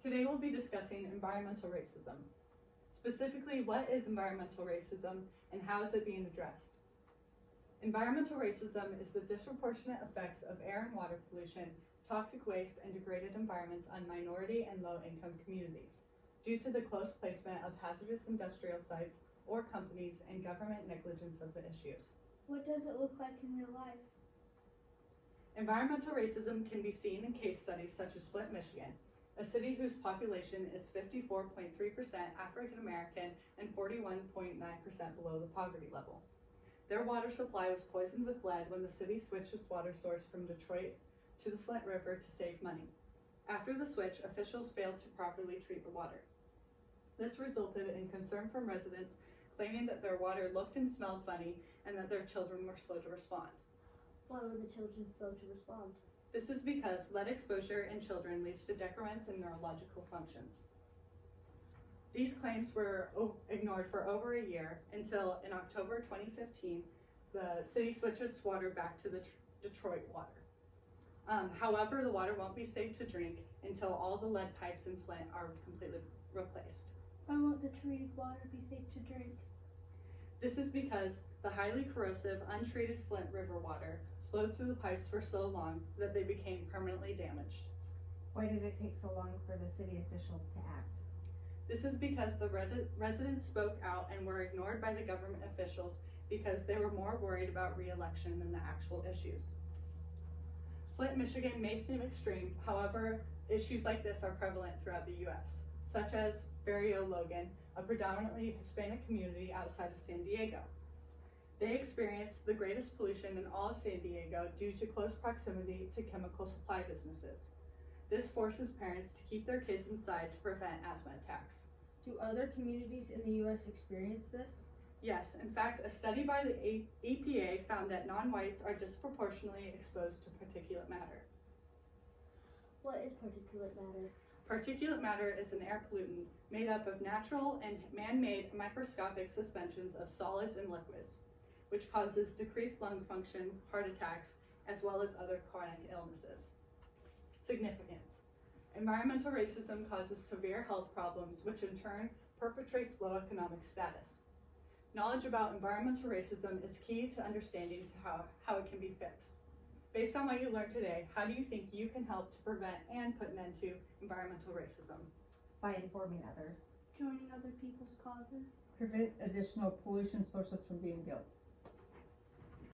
Today we'll be discussing environmental racism. Specifically, what is environmental racism and how is it being addressed? Environmental racism is the disproportionate effects of air and water pollution, toxic waste, and degraded environments on minority and low-income communities due to the close placement of hazardous industrial sites or companies and government negligence of the issues. What does it look like in real life? Environmental racism can be seen in case studies such as Flint, Michigan, a city whose population is 54.3% African American and 41.9% below the poverty level. Their water supply was poisoned with lead when the city switched its water source from Detroit to the Flint River to save money. After the switch, officials failed to properly treat the water. This resulted in concern from residents claiming that their water looked and smelled funny and that their children were slow to respond. Why were the children slow to respond? This is because lead exposure in children leads to decrements in neurological functions. These claims were ignored for over a year until in October 2015, the city switched its water back to the Detroit water. However, the water won't be safe to drink until all the lead pipes in Flint are completely replaced. Why won't the treated water be safe to drink? This is because the highly corrosive, untreated Flint River water flowed through the pipes for so long that they became permanently damaged. Why did it take so long for the city officials to act? This is because the residents spoke out and were ignored by the government officials because they were more worried about re-election than the actual issues. Flint, Michigan may seem extreme, however, issues like this are prevalent throughout the U.S., such as Barrio Logan, a predominantly Hispanic community outside of San Diego. They experience the greatest pollution in all of San Diego due to close proximity to chemical supply businesses. This forces parents to keep their kids inside to prevent asthma attacks. Do other communities in the U.S. experience this? Yes, in fact, a study by the EPA found that non-whites are disproportionately exposed to particulate matter. What is particulate matter? Particulate matter is an air pollutant made up of natural and man-made microscopic suspensions of solids and liquids, which causes decreased lung function, heart attacks, as well as other chronic illnesses. Significance. Environmental racism causes severe health problems, which in turn perpetuates low economic status. Knowledge about environmental racism is key to understanding how it can be fixed. Based on what you learned today, how do you think you can help to prevent and put an end to environmental racism? By informing others. Joining other people's causes? Prevent additional pollution sources from being built.